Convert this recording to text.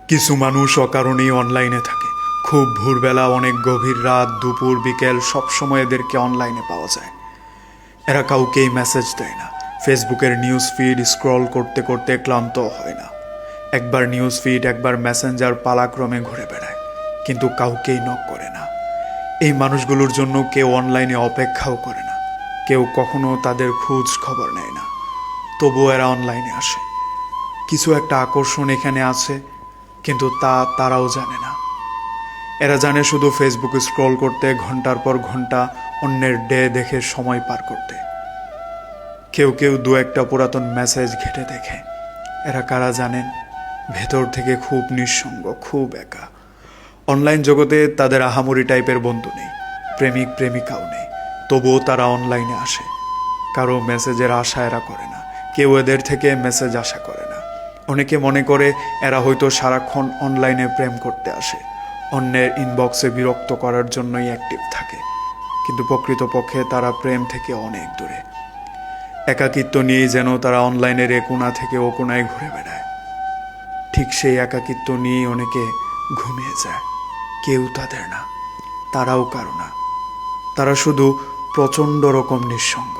কিছু মানুষ অকারণেই অনলাইনে থাকে। খুব ভোরবেলা, অনেক গভীর রাত, দুপুর, বিকেল, সব সময় এদেরকে অনলাইনে পাওয়া যায়। এরা কাউকেই মেসেজ দেয় না। ফেসবুকের নিউজ ফিড স্ক্রল করতে করতে ক্লান্ত হয় না। একবার নিউজ ফিড, একবার মেসেঞ্জার পালাক্রমে ঘুরে বেড়ায়, কিন্তু কাউকেই নক করে না। এই মানুষগুলোর জন্য কেউ অনলাইনে অপেক্ষাও করে না, কেউ কখনো তাদের খোঁজ খবর নেয় না। তবুও এরা অনলাইনে আসে। কিছু একটা আকর্ষণ এখানে আছে, কিন্তু তা তারাও জানে না। এরা জানে শুধু ফেসবুক স্ক্রল করতে, ঘন্টার পর ঘন্টা অন্যের ডে দেখে সময় পার করতে। কেউ কেউ দু একটা পুরাতন মেসেজ ঘেটে দেখে। এরা কারা জানেন? ভেতর থেকে খুব নিঃসঙ্গ, খুব একা। অনলাইন জগতে তাদের আহামরি টাইপের বন্ধু নেই, প্রেমিক প্রেমিকাও নেই, তবুও তারা অনলাইনে আসে। কারো মেসেজের আশা এরা করে না, কেউ এদের থেকে মেসেজ আশা করে না। অনেকে মনে করে এরা হয়তো সারাক্ষণ অনলাইনে প্রেম করতে আসে, অন্যের ইনবক্সে বিরক্ত করার জন্যই অ্যাক্টিভ থাকে। কিন্তু প্রকৃতপক্ষে তারা প্রেম থেকে অনেক দূরে। একাকিত্ব নিয়েই যেন তারা অনলাইনের এ কোণা থেকে ও কোণায় ঘুরে বেড়ায়। ঠিক সেই একাকিত্ব নিয়েই অনেকে ঘুমিয়ে যায়। কেউ তাদের না, তারাও কারো না। তারা শুধু প্রচণ্ড রকম নিঃসঙ্গ।